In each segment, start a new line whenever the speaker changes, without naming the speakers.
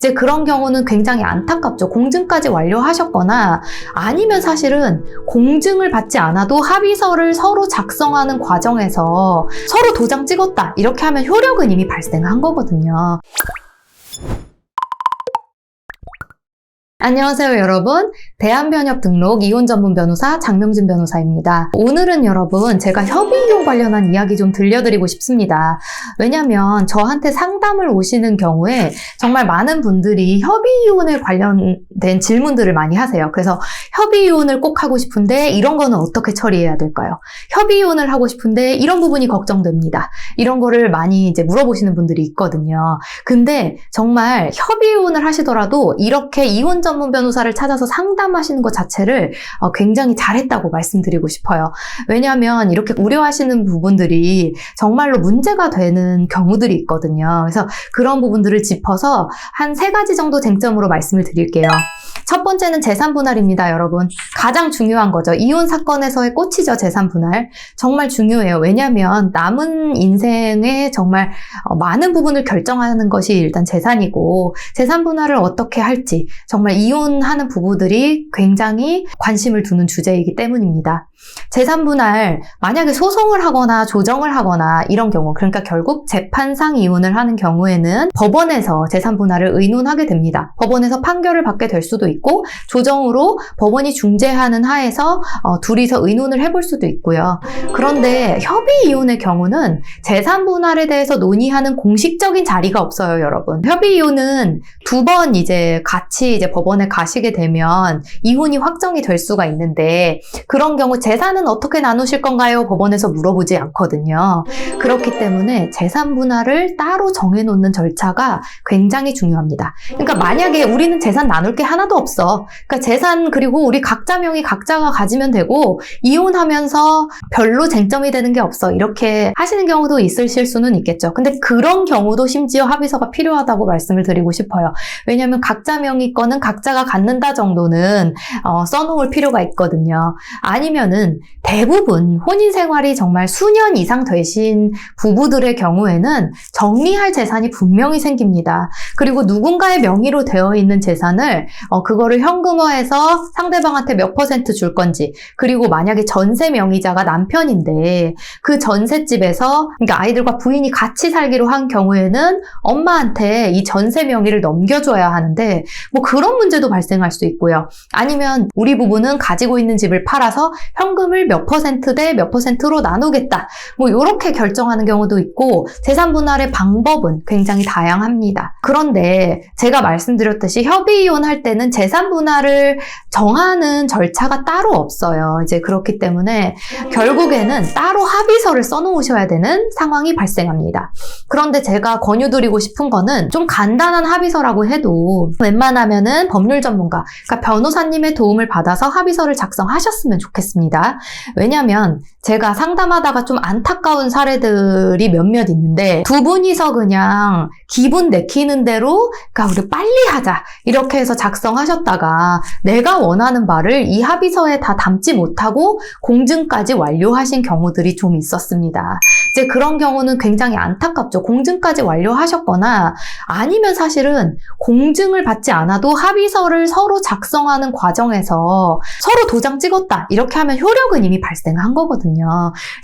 이제 그런 경우는 굉장히 안타깝죠. 공증까지 완료하셨거나 아니면 사실은 공증을 받지 않아도 합의서를 서로 작성하는 과정에서 서로 도장 찍었다 이렇게 하면 효력은 이미 발생한 거거든요. 안녕하세요 여러분, 대한변협 등록 이혼 전문 변호사 장명진 변호사입니다. 오늘은 여러분 제가 협의이혼 관련한 이야기 좀 들려드리고 싶습니다. 왜냐면 저한테 상담을 오시는 경우에 정말 많은 분들이 협의이혼에 관련된 질문들을 많이 하세요. 그래서 협의이혼을 꼭 하고 싶은데 이런 거는 어떻게 처리해야 될까요? 협의이혼을 하고 싶은데 이런 부분이 걱정됩니다. 이런 거를 많이 이제 물어보시는 분들이 있거든요. 근데 정말 협의이혼을 하시더라도 이렇게 이혼 전문 변호사를 찾아서 상담하시는 것 자체를 굉장히 잘했다고 말씀드리고 싶어요. 왜냐하면 이렇게 우려하시는 부분들이 정말로 문제가 되는 경우들이 있거든요. 그래서 그런 부분들을 짚어서 한 3가지 정도 쟁점으로 말씀을 드릴게요. 첫 번째는 재산 분할입니다, 여러분. 가장 중요한 거죠. 이혼 사건에서의 꽃이죠, 재산 분할. 정말 중요해요. 왜냐하면 남은 인생에 정말 많은 부분을 결정하는 것이 일단 재산이고, 재산 분할을 어떻게 할지 정말 이혼하는 부부들이 굉장히 관심을 두는 주제이기 때문입니다. 재산 분할, 만약에 소송을 하거나 조정을 하거나 이런 경우, 그러니까 결국 재판상 이혼을 하는 경우에는 법원에서 재산 분할을 의논하게 됩니다. 법원에서 판결을 받게 될 수도 있고 조정으로 법원이 중재하는 하에서 둘이서 의논을 해볼 수도 있고요. 그런데 협의 이혼의 경우는 재산 분할에 대해서 논의하는 공식적인 자리가 없어요, 여러분. 협의 이혼은 2번 이제 같이 이제 법원에 가시게 되면 이혼이 확정이 될 수가 있는데, 그런 경우 재산은 어떻게 나누실 건가요? 법원에서 물어보지 않거든요. 그렇기 때문에 재산 분할을 따로 정해놓는 절차가 굉장히 중요합니다. 그러니까 만약에 우리는 재산 나눌 게 하나도 없어. 그러니까 재산 그리고 우리 각자 명의 각자가 가지면 되고 이혼하면서 별로 쟁점이 되는 게 없어. 이렇게 하시는 경우도 있으실 수는 있겠죠. 근데 그런 경우도 심지어 합의서가 필요하다고 말씀을 드리고 싶어요. 왜냐하면 각자 명의 거는 각자가 갖는다 정도는 써놓을 필요가 있거든요. 아니면은 대부분 혼인 생활이 정말 수년 이상 되신 부부들의 경우에는 정리할 재산이 분명히 생깁니다. 그리고 누군가의 명의로 되어 있는 재산을 그거를 현금화해서 상대방한테 몇 % 줄 건지, 그리고 만약에 전세 명의자가 남편인데 그 전셋집에서, 그러니까 아이들과 부인이 같이 살기로 한 경우에는 엄마한테 이 전세 명의를 넘겨줘야 하는데 뭐 그런 문제도 발생할 수 있고요. 아니면 우리 부부는 가지고 있는 집을 팔아서 현금을 몇 % 대 몇 %로 나누겠다, 뭐 이렇게 결정하는 경우도 있고, 재산 분할의 방법은 굉장히 다양합니다. 그런데 제가 말씀드렸듯이 협의이혼 할 때는 재산 분할을 정하는 절차가 따로 없어요. 이제 그렇기 때문에 결국에는 따로 합의서를 써놓으셔야 되는 상황이 발생합니다. 그런데 제가 권유드리고 싶은 거는 좀 간단한 합의서라고 해도 웬만하면은 법률 전문가, 그러니까 변호사님의 도움을 받아서 합의서를 작성하셨으면 좋겠습니다. 왜냐면 제가 상담하다가 좀 안타까운 사례들이 몇몇 있는데, 2분이서 그냥 기분 내키는 대로 그러니까 우리 빨리 하자 이렇게 해서 작성하셨다가 내가 원하는 바를 이 합의서에 다 담지 못하고 공증까지 완료하신 경우들이 좀 있었습니다. 이제 그런 경우는 굉장히 안타깝죠. 공증까지 완료하셨거나 아니면 사실은 공증을 받지 않아도 합의서를 서로 작성하는 과정에서 서로 도장 찍었다 이렇게 하면 효력은 이미 발생한 거거든요.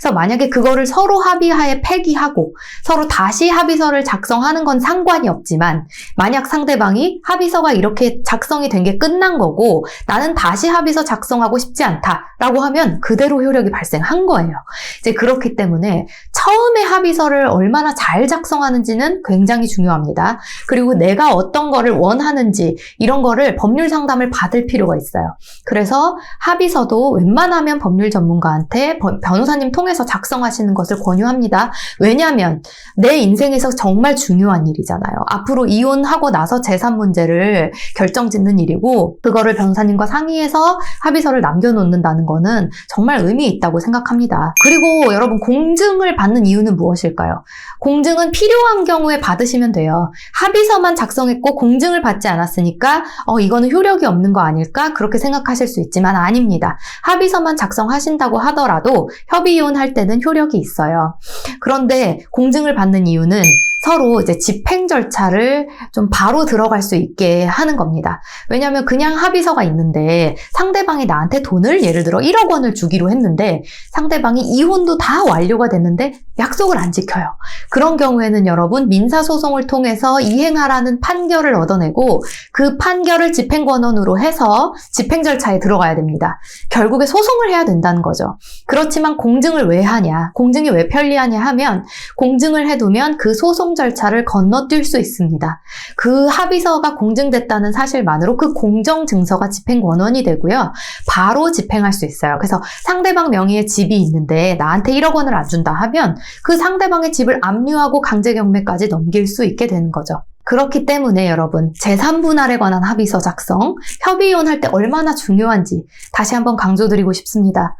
그래서 만약에 그거를 서로 합의하에 폐기하고 서로 다시 합의서를 작성하는 건 상관이 없지만, 만약 상대방이 합의서가 이렇게 작성이 된 게 끝난 거고 나는 다시 합의서 작성하고 싶지 않다라고 하면 그대로 효력이 발생한 거예요. 이제 그렇기 때문에 처음에 합의서를 얼마나 잘 작성하는지는 굉장히 중요합니다. 그리고 내가 어떤 거를 원하는지 이런 거를 법률 상담을 받을 필요가 있어요. 그래서 합의서도 웬만하면 법률 전문가한테 변호사님 통해서 작성하시는 것을 권유합니다. 왜냐하면 내 인생에서 정말 중요한 일이잖아요. 앞으로 이혼하고 나서 재산 문제를 결정짓는 일이고, 그거를 변호사님과 상의해서 합의서를 남겨놓는다는 거는 정말 의미 있다고 생각합니다. 그리고 여러분, 공증을 받는 이유는 무엇일까요? 공증은 필요한 경우에 받으시면 돼요. 합의서만 작성했고 공증을 받지 않았으니까 이거는 효력이 없는 거 아닐까? 그렇게 생각하실 수 있지만 아닙니다. 합의서만 작성하신다고 하더라도 협의이혼 할 때는 효력이 있어요. 그런데 공증을 받는 이유는 서로 이제 집행 절차를 좀 바로 들어갈 수 있게 하는 겁니다. 왜냐하면 그냥 합의서가 있는데 상대방이 나한테 돈을 예를 들어 1억 원을 주기로 했는데 상대방이 이혼도 다 완료가 됐는데 약속을 안 지켜요. 그런 경우에는 여러분 민사소송을 통해서 이행하라는 판결을 얻어내고 그 판결을 집행권원으로 해서 집행 절차에 들어가야 됩니다. 결국에 소송을 해야 된다는 거죠. 그렇지만 공증을 왜 하냐? 공증이 왜 편리하냐 하면 공증을 해두면 그 소송 절차를 건너뛸 수 있습니다. 그 합의서가 공증됐다는 사실만으로 그 공정 증서가 집행 권원이 되고요. 바로 집행할 수 있어요. 그래서 상대방 명의의 집이 있는데 나한테 1억 원을 안 준다 하면 그 상대방의 집을 압류하고 강제 경매까지 넘길 수 있게 되는 거죠. 그렇기 때문에 여러분 제3분할에 관한 합의서 작성, 협의이혼할 때 얼마나 중요한지 다시 한번 강조드리고 싶습니다.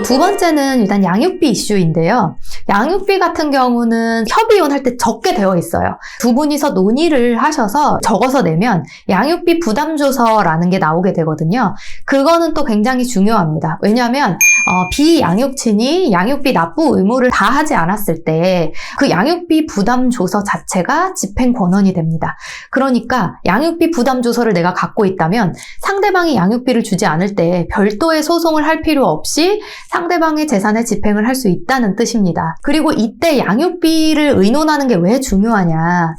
두 번째는 일단 양육비 이슈인데요. 양육비 같은 경우는 협의이혼할 때 적게 되어 있어요. 두 분이서 논의를 하셔서 적어서 내면 양육비 부담조서라는 게 나오게 되거든요. 그거는 또 굉장히 중요합니다. 왜냐하면 비양육친이 양육비 납부 의무를 다 하지 않았을 때 그 양육비 부담조서 자체가 집행 권원이 됩니다. 그러니까 양육비 부담조서를 내가 갖고 있다면 상대방이 양육비를 주지 않을 때 별도의 소송을 할 필요 없이 상대방의 재산에 집행을 할 수 있다는 뜻입니다. 그리고 이때 양육비를 의논하는 게 왜 중요하냐?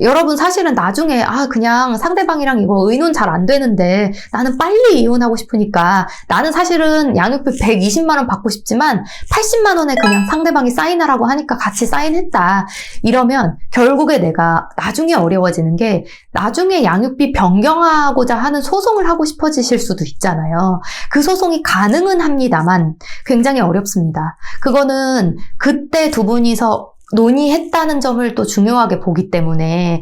여러분 사실은 나중에 그냥 상대방이랑 이거 의논 잘 안 되는데 나는 빨리 이혼하고 싶으니까 나는 사실은 양육비 120만 원 받고 싶지만 80만 원에 그냥 상대방이 사인하라고 하니까 같이 사인했다. 이러면 결국에 내가 나중에 어려워지는 게 나중에 양육비 변경하고자 하는 소송을 하고 싶어지실 수도 있잖아요. 그 소송이 가능은 합니다만 굉장히 어렵습니다. 그거는 그때 두 분이서 논의했다는 점을 또 중요하게 보기 때문에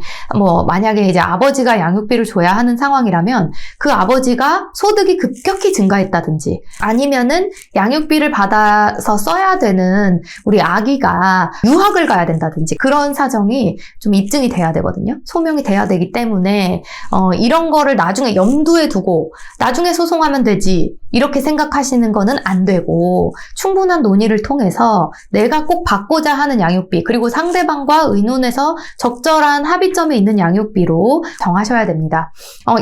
만약에 이제 아버지가 양육비를 줘야 하는 상황이라면 그 아버지가 소득이 급격히 증가했다든지 아니면은 양육비를 받아서 써야 되는 우리 아기가 유학을 가야 된다든지 그런 사정이 좀 입증이 돼야 되거든요. 소명이 돼야 되기 때문에 이런 거를 나중에 염두에 두고 나중에 소송하면 되지 이렇게 생각하시는 거는 안 되고 충분한 논의를 통해서 내가 꼭 받고자 하는 양육비 그리고 상대방과 의논해서 적절한 합의점에 있는 양육비로 정하셔야 됩니다.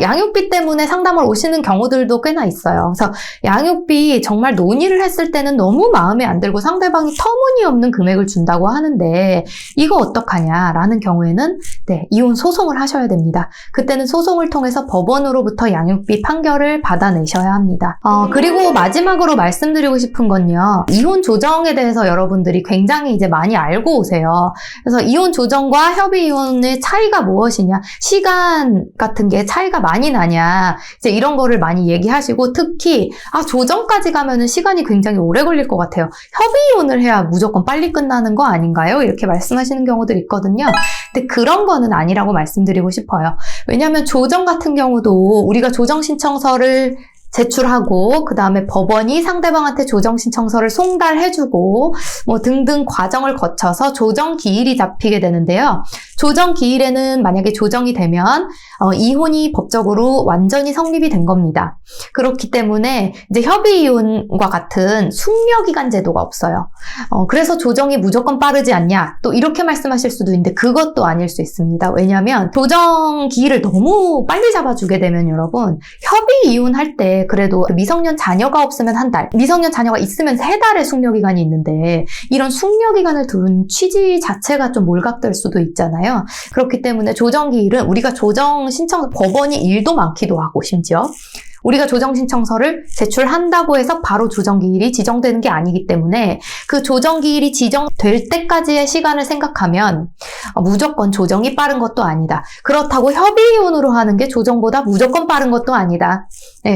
양육비 때문에 상담을 오시는 경우들도 꽤나 있어요. 그래서 양육비 정말 논의를 했을 때는 너무 마음에 안 들고 상대방이 터무니없는 금액을 준다고 하는데 이거 어떡하냐라는 경우에는 이혼 소송을 하셔야 됩니다. 그때는 소송을 통해서 법원으로부터 양육비 판결을 받아내셔야 합니다. 그리고 마지막으로 말씀드리고 싶은 건요. 이혼 조정에 대해서 여러분들이 굉장히 이제 많이 알고 오세요. 그래서 이혼 조정과 협의 이혼의 차이가 무엇이냐, 시간 같은 게 차이가 많이 나냐, 이제 이런 거를 많이 얘기하시고 특히 조정까지 가면은 시간이 굉장히 오래 걸릴 것 같아요. 협의 이혼을 해야 무조건 빨리 끝나는 거 아닌가요? 이렇게 말씀하시는 경우들 있거든요. 근데 그런 거는 아니라고 말씀드리고 싶어요. 왜냐하면 조정 같은 경우도 우리가 조정 신청서를 제출하고 그 다음에 법원이 상대방한테 조정 신청서를 송달해주고 등등 과정을 거쳐서 조정 기일이 잡히게 되는데요. 조정 기일에는 만약에 조정이 되면 이혼이 법적으로 완전히 성립이 된 겁니다. 그렇기 때문에 이제 협의 이혼과 같은 숙려기간 제도가 없어요. 그래서 조정이 무조건 빠르지 않냐 또 이렇게 말씀하실 수도 있는데 그것도 아닐 수 있습니다. 왜냐하면 조정 기일을 너무 빨리 잡아주게 되면 여러분 협의 이혼할 때 그래도 미성년 자녀가 없으면 한 달, 미성년 자녀가 있으면 3달의 숙려기간이 있는데 이런 숙려기간을 두는 취지 자체가 좀 몰각될 수도 있잖아요. 그렇기 때문에 조정기일은 우리가 조정 신청, 법원이 일도 많기도 하고 심지어 우리가 조정 신청서를 제출한다고 해서 바로 조정기일이 지정되는 게 아니기 때문에 그 조정기일이 지정될 때까지의 시간을 생각하면 무조건 조정이 빠른 것도 아니다. 그렇다고 협의이혼으로 하는 게 조정보다 무조건 빠른 것도 아니다.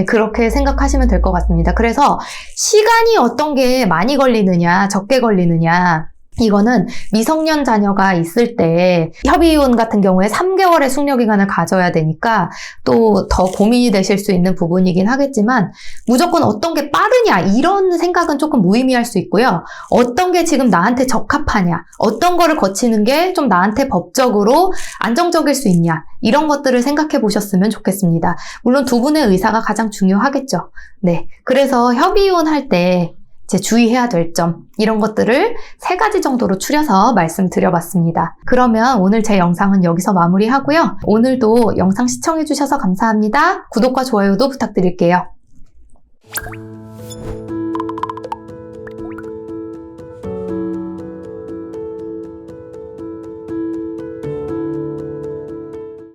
그렇게 생각하시면 될 것 같습니다. 그래서 시간이 어떤 게 많이 걸리느냐, 적게 걸리느냐 이거는 미성년 자녀가 있을 때 협의이혼 같은 경우에 3개월의 숙려기간을 가져야 되니까 또 더 고민이 되실 수 있는 부분이긴 하겠지만 무조건 어떤 게 빠르냐 이런 생각은 조금 무의미할 수 있고요. 어떤 게 지금 나한테 적합하냐, 어떤 거를 거치는 게 좀 나한테 법적으로 안정적일 수 있냐 이런 것들을 생각해 보셨으면 좋겠습니다. 물론 두 분의 의사가 가장 중요하겠죠. 그래서 협의이혼 할 때 제 주의해야 될 점, 이런 것들을 3가지 정도로 추려서 말씀드려봤습니다. 그러면 오늘 제 영상은 여기서 마무리하고요. 오늘도 영상 시청해주셔서 감사합니다. 구독과 좋아요도 부탁드릴게요.